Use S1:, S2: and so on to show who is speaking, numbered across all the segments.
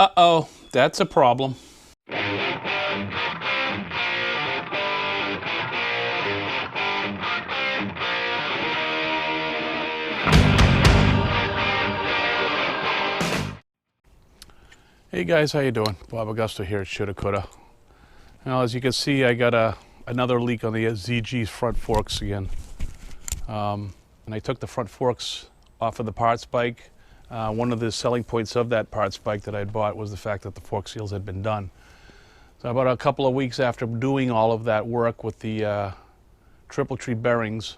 S1: Uh-oh, that's a problem. Hey guys, how you doing? Bob Augusto here at Shoulda Coulda. Now, as you can see, I got another leak on the ZG front forks again. And I took the front forks off of the parts bike. One of the selling points of that parts bike that I'd bought was the fact that the fork seals had been done. So about a couple of weeks after doing all of that work with the triple tree bearings,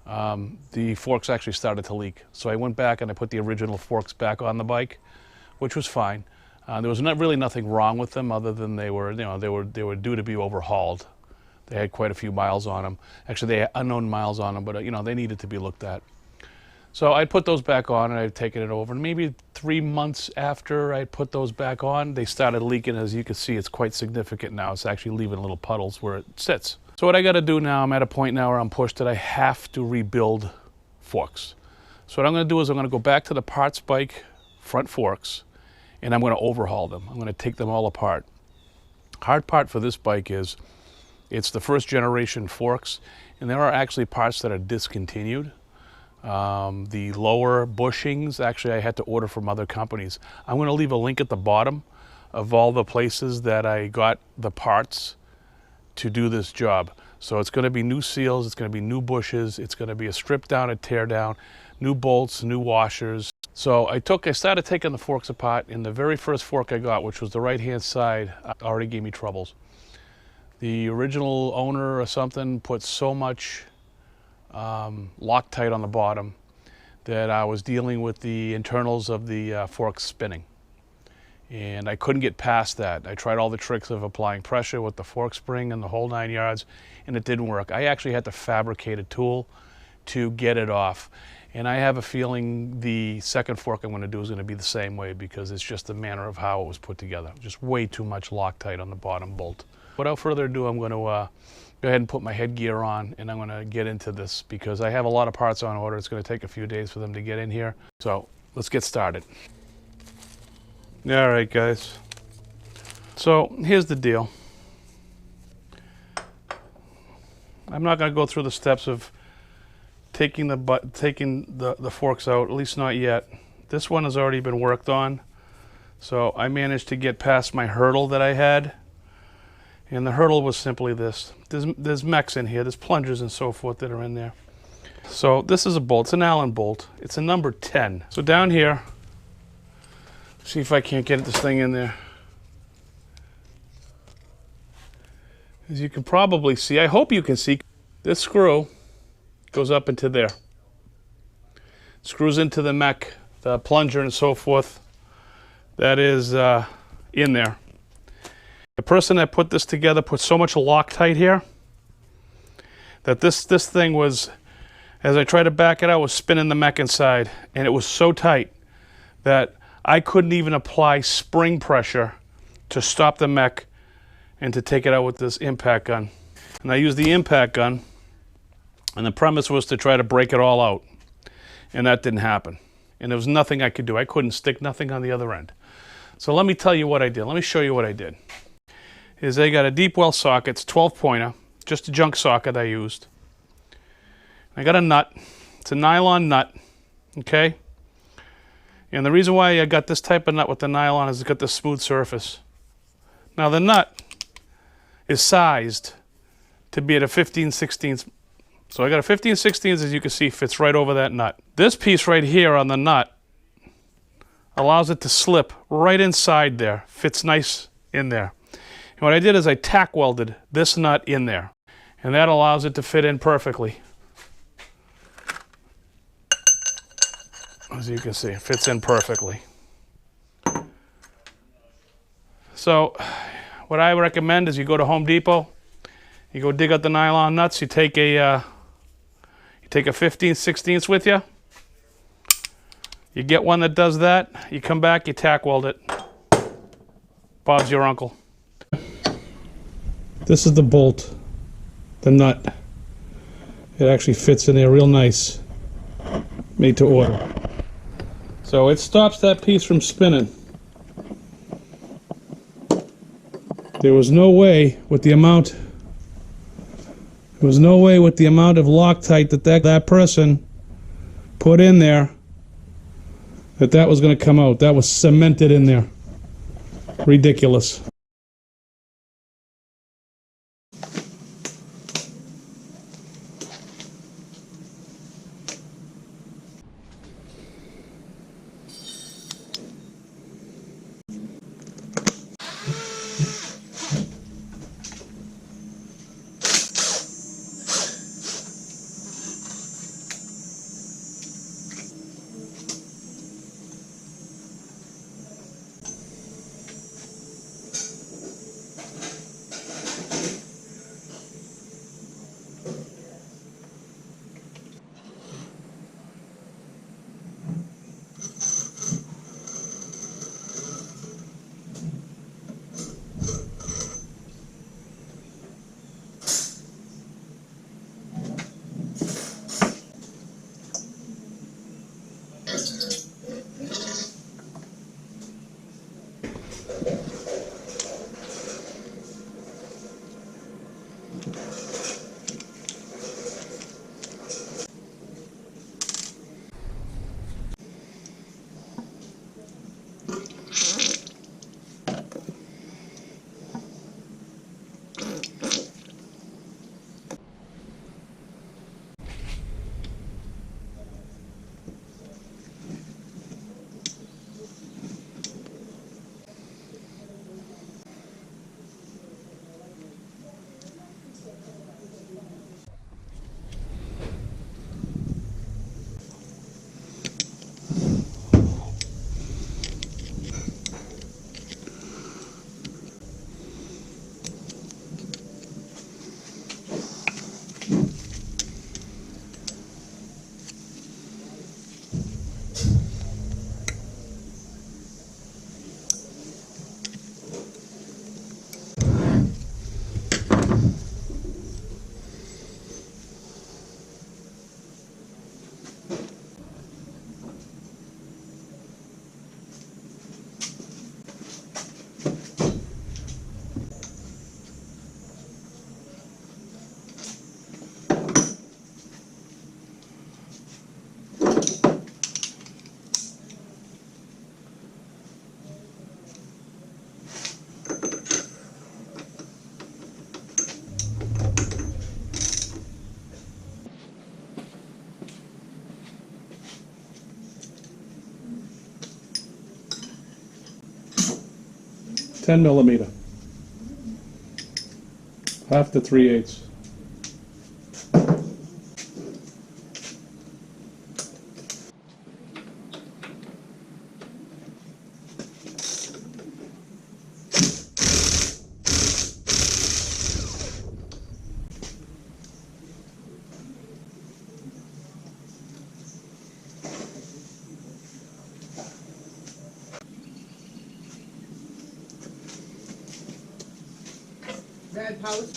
S1: the forks actually started to leak. So I went back and I put the original forks back on the bike, which was fine. There was really nothing wrong with them other than they were due to be overhauled. They had quite a few miles on them. Actually, they had unknown miles on them, but they needed to be looked at. So I put those back on and I'd taken it over. And maybe 3 months after I put those back on, they started leaking. As you can see, it's quite significant now. It's actually leaving little puddles where it sits. So what I got to do now, I'm at a point now where I'm pushed that I have to rebuild forks. So what I'm going to do is I'm going to go back to the parts bike front forks, and I'm going to overhaul them. I'm going to take them all apart. Hard part for this bike is it's the first generation forks, and there are actually parts that are discontinued. The lower bushings, actually I had to order from other companies. I'm going to leave a link at the bottom of all the places that I got the parts to do this job. So it's going to be new seals, it's going to be new bushes, it's going to be a strip down and tear down, new bolts, new washers. So I started taking the forks apart, and the very first fork I got, which was the right-hand side, already gave me troubles. The original owner or something put so much Loctite on the bottom that I was dealing with the internals of the forks spinning. And I couldn't get past that. I tried all the tricks of applying pressure with the fork spring and the whole 9 yards, and it didn't work. I actually had to fabricate a tool to get it off. And I have a feeling the second fork I'm going to do is going to be the same way, because it's just the manner of how it was put together. Just way too much Loctite on the bottom bolt. Without further ado, I'm going to go ahead and put my headgear on, and I'm going to get into this because I have a lot of parts on order. It's going to take a few days for them to get in here. So let's get started. All right, guys. So here's the deal. I'm not going to go through the steps of taking the forks out, at least not yet. This one has already been worked on. So I managed to get past my hurdle that I had. And the hurdle was simply this. There's mechs in here, there's plungers and so forth that are in there. So this is a bolt, it's an Allen bolt. It's a number 10. So down here, see if I can't get this thing in there. As you can probably see, I hope you can see, this screw goes up into there. Screws into the mech, the plunger and so forth. That is in there. The person that put this together put so much Loctite here that this thing was, as I tried to back it out, was spinning the mech inside, and it was so tight that I couldn't even apply spring pressure to stop the mech and to take it out with this impact gun. And I used the impact gun, and the premise was to try to break it all out, and that didn't happen. And there was nothing I could do. I couldn't stick nothing on the other end. So let me tell you what I did. Let me show you what I did. Is I got a deep well socket, it's 12-pointer, just a junk socket I used. I got a nut. It's a nylon nut, okay? And the reason why I got this type of nut with the nylon is it's got this smooth surface. Now the nut is sized to be at a 15/16. So I got a 15/16, as you can see, fits right over that nut. This piece right here on the nut allows it to slip right inside there, fits nice in there. And what I did is I tack welded this nut in there, and that allows it to fit in perfectly. As you can see, it fits in perfectly. So what I recommend is you go to Home Depot, you go dig out the nylon nuts, you take a 15/16 with you. You get one that does that, you come back, you tack weld it. Bob's your uncle. This is the bolt, the nut. It actually fits in there real nice, made to order. So it stops that piece from spinning. There was no way with the amount of Loctite that person put in there that was going to come out. That was cemented in there. Ridiculous. Ten millimeter. Half to 3/8.
S2: Red pouch.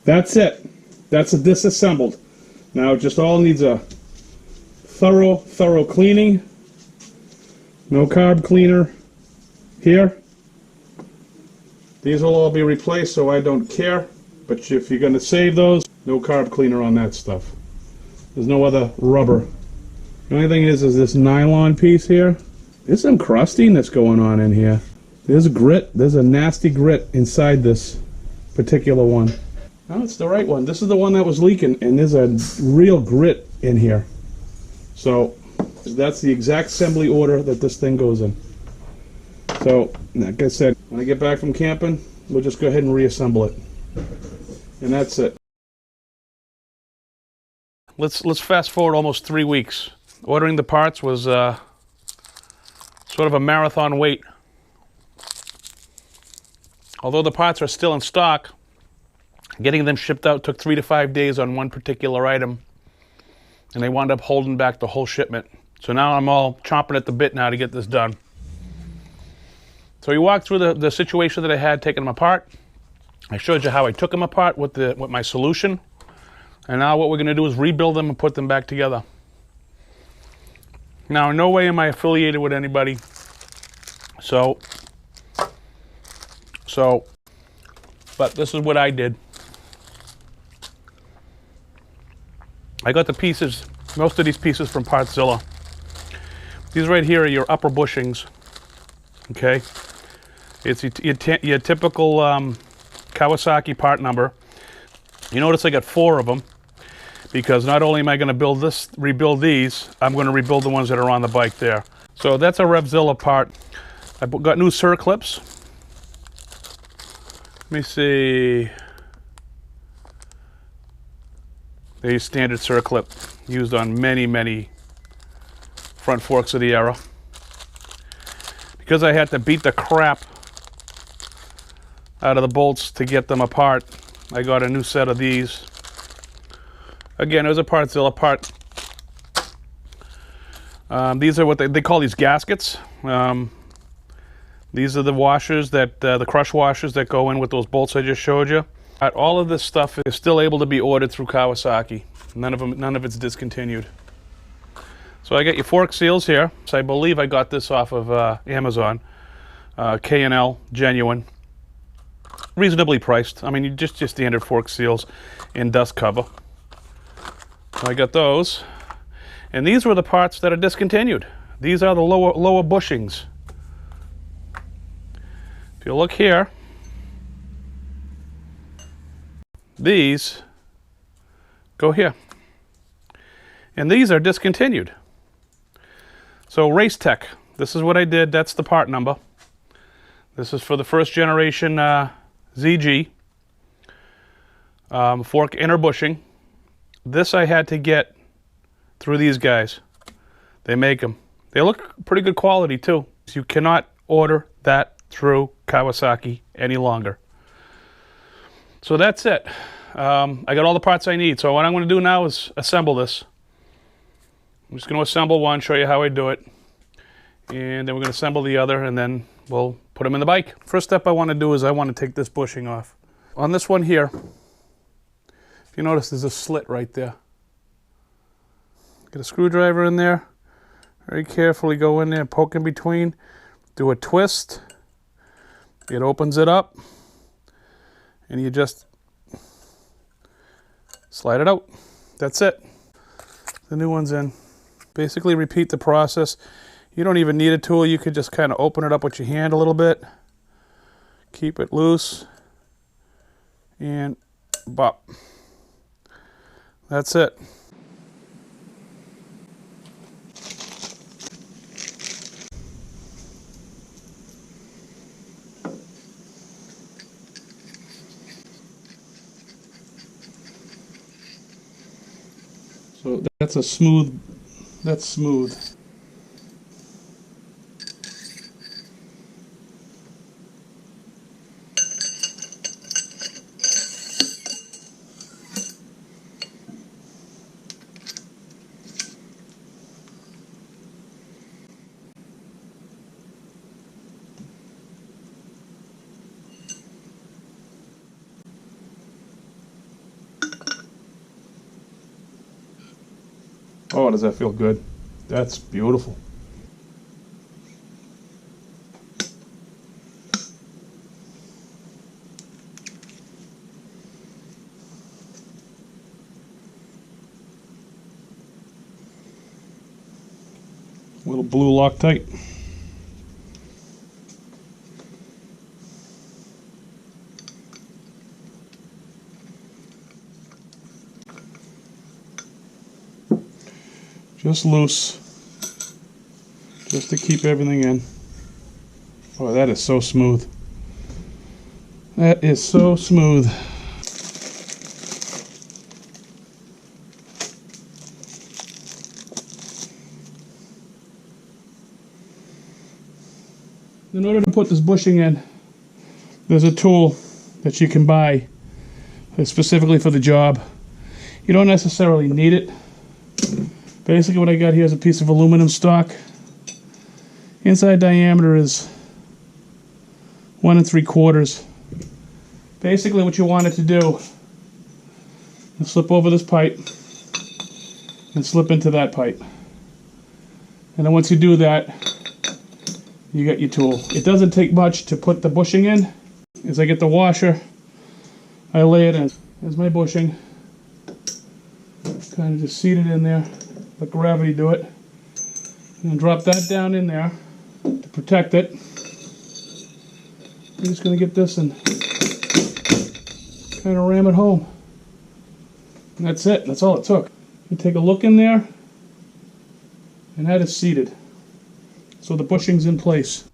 S1: That's it. That's a disassembled. Now it just all needs a thorough cleaning. No carb cleaner here. These will all be replaced, so I don't care. But if you're going to save those, no carb cleaner on that stuff. There's no other rubber. The only thing is this nylon piece here. There's some crustiness going on in here. There's grit. There's a nasty grit inside this particular one. No, it's the right one. This is the one that was leaking, and there's a real grit in here. So that's the exact assembly order that this thing goes in. So, like I said, when I get back from camping, we'll just go ahead and reassemble it. And that's it. Let's fast forward almost 3 weeks. Ordering the parts was sort of a marathon wait. Although the parts are still in stock, getting them shipped out took 3 to 5 days on one particular item, and they wound up holding back the whole shipment. So now I'm all chomping at the bit now to get this done. So we walked through the situation that I had taking them apart. I showed you how I took them apart with my solution, and now what we're going to do is rebuild them and put them back together. Now, in no way am I affiliated with anybody, but this is what I did. I got the pieces, most of these pieces from Partzilla. These right here are your upper bushings, okay? It's your typical Kawasaki part number. You notice I got 4 of them, because not only am I going to rebuild these, I'm going to rebuild the ones that are on the bike there. So that's a Revzilla part. I got new CIRCLIPs. Let me see. They're standard CIRCLIP, used on many front forks of the era. Because I had to beat the crap out of the bolts to get them apart, I got a new set of these. Again, it was a Partzilla part. These are what they call these gaskets. These are the washers the crush washers that go in with those bolts I just showed you. All of this stuff is still able to be ordered through Kawasaki. None of it's discontinued. So I got your fork seals here. So I believe I got this off of Amazon. K&L, genuine. Reasonably priced. I mean, just your standard fork seals and dust cover. So I got those. And these were the parts that are discontinued. These are the lower bushings. If you look here, these go here. And these are discontinued. So Race Tech, this is what I did. That's the part number. This is for the first generation ZG fork inner bushing. This I had to get through these guys. They make them. They look pretty good quality too. You cannot order that through Kawasaki any longer. So that's it. I got all the parts I need. So what I'm going to do now is assemble this. I'm just going to assemble one, show you how I do it. And then we're going to assemble the other, and then we'll put them in the bike. First step I want to do is I want to take this bushing off. On this one here, if you notice there's a slit right there. Get a screwdriver in there. Very carefully go in there, poke in between. Do a twist. It opens it up. And you just slide it out. That's it. The new one's in. Basically repeat the process. You don't even need a tool. You could just kind of open it up with your hand a little bit. Keep it loose. And bop. That's it. So that's smooth. Oh, does that feel good? That's beautiful. Little blue Loctite. Just loose, just to keep everything in. Oh, that is so smooth. That is so smooth. In order to put this bushing in, there's a tool that you can buy specifically for the job. You don't necessarily need it. Basically what I got here is a piece of aluminum stock. Inside diameter is 1 3/4. Basically what you want it to do is slip over this pipe and slip into that pipe. And then once you do that, you got your tool. It doesn't take much to put the bushing in. As I get the washer, I lay it in. There's my bushing. Kind of just seat it in there. Let gravity do it, and then drop that down in there to protect it. I'm just going to get this and kind of ram it home. And that's it. That's all it took. You take a look in there, and that is seated. So the bushing's in place.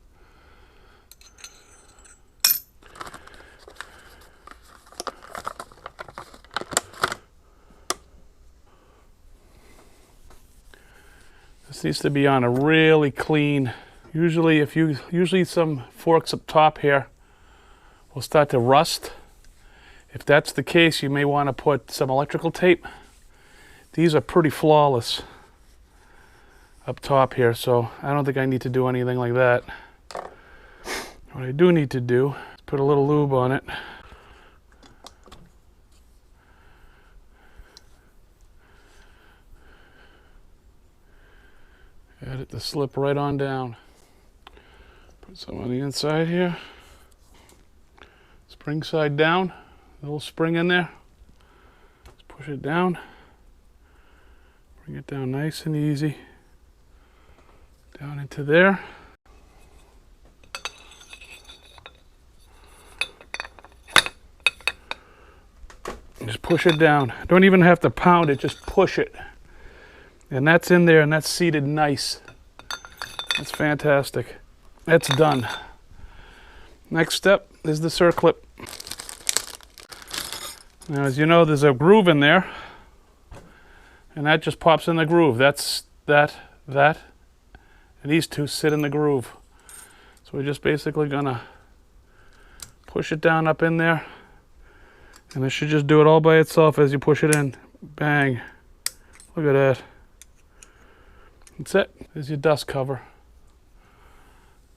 S1: This needs to be on a really clean. Usually some forks up top here will start to rust. If that's the case, you may want to put some electrical tape. These are pretty flawless up top here, so I don't think I need to do anything like that. What I do need to do is put a little lube on it. Get it to slip right on down. Put some on the inside here. Spring side down. A little spring in there. Let's push it down. Bring it down nice and easy. Down into there. Just push it down. Don't even have to pound it, just push it. And that's in there and that's seated nice. That's fantastic. That's done. Next step is the CIRCLIP. Now as you know, there's a groove in there. And that just pops in the groove. That's that. And these two sit in the groove. So we're just basically gonna push it down up in there. And it should just do it all by itself as you push it in. Bang. Look at that. That's it. There's your dust cover.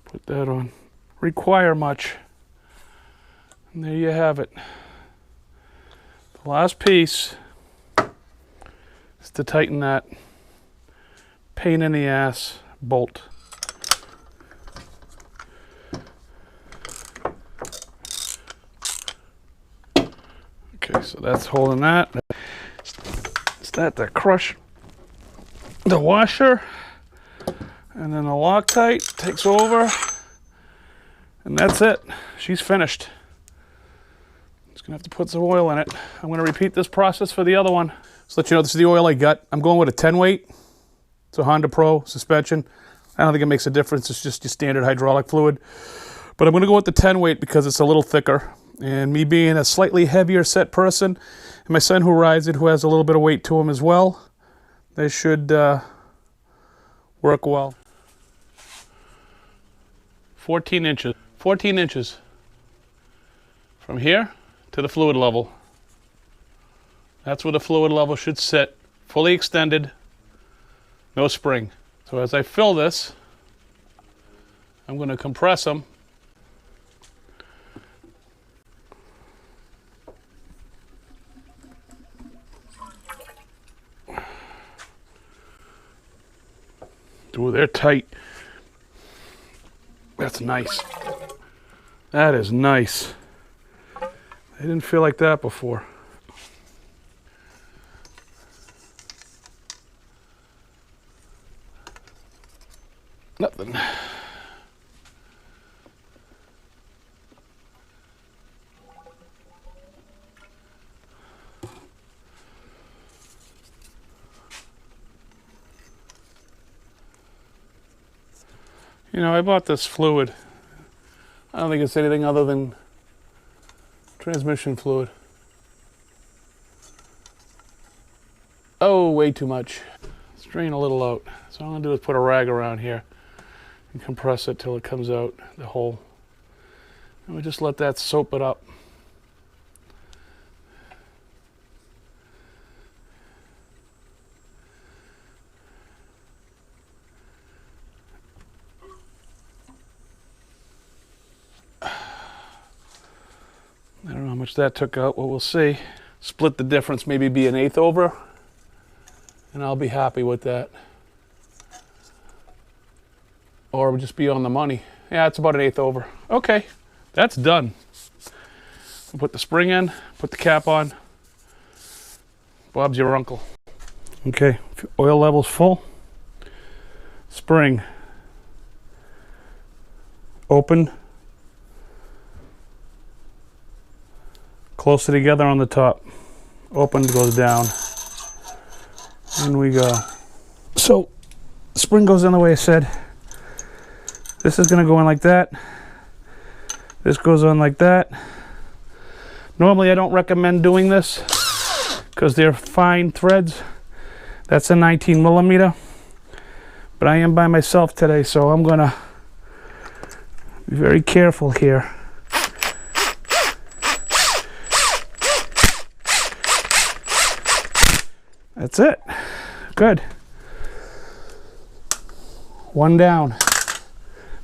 S1: Put that on. Require much. And there you have it. The last piece is to tighten that pain in the ass bolt. Okay, so that's holding that. Start to crush the washer, and then the Loctite takes over, and that's it. She's finished. Just gonna have to put some oil in it. I'm gonna repeat this process for the other one. Just let you know, this is the oil I got. I'm going with a 10 weight. It's a Honda Pro suspension. I don't think it makes a difference. It's just your standard hydraulic fluid. But I'm gonna go with the 10 weight because it's a little thicker. And me being a slightly heavier set person, and my son who rides it, who has a little bit of weight to him as well, they should work well. 14 inches. 14 inches. From here to the fluid level. That's where the fluid level should sit. Fully extended. No spring. So as I fill this, I'm going to compress them. Ooh, they're tight. That's nice. That is nice. I didn't feel like that before. Nothing. You know, I bought this fluid. I don't think it's anything other than transmission fluid. Oh, way too much. Let's drain a little out. So all I'm gonna do is put a rag around here and compress it till it comes out, the hole. And we just let that soap it up. I don't know how much that took out, well, we'll see. Split the difference, maybe be 1/8 over, and I'll be happy with that. Or just be on the money. Yeah, it's about 1/8 over. Okay, that's done. We'll put the spring in, put the cap on. Bob's your uncle. Okay, oil level's full. Spring. Open. Closer together on the top. Open goes down. In we go. So, spring goes in the way I said. This is going to go in like that. This goes on like that. Normally I don't recommend doing this because they're fine threads. That's a 19 millimeter. But I am by myself today, so I'm going to be very careful here. That's it. Good. One down.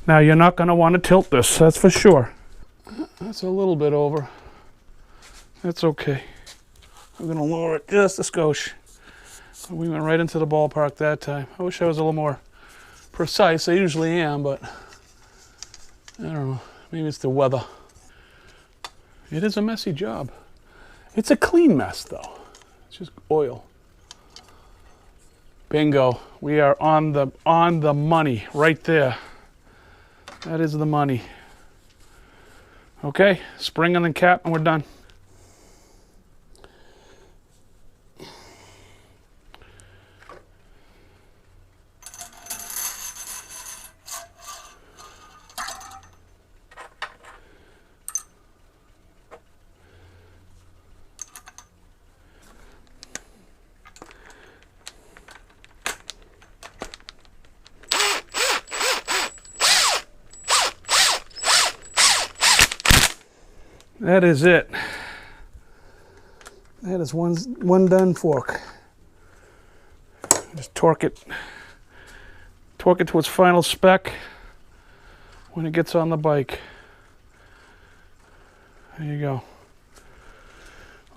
S1: Now you're not going to want to tilt this, that's for sure. That's a little bit over. That's okay. I'm going to lower it just a skosh. We went right into the ballpark that time. I wish I was a little more precise. I usually am, but I don't know. Maybe it's the weather. It is a messy job. It's a clean mess though. It's just oil. Bingo. We are on the money right there. That is the money. Okay, spring and then cap and we're done. That is it. That is one done fork. Just torque it to its final spec when it gets on the bike. There you go.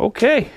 S1: Okay,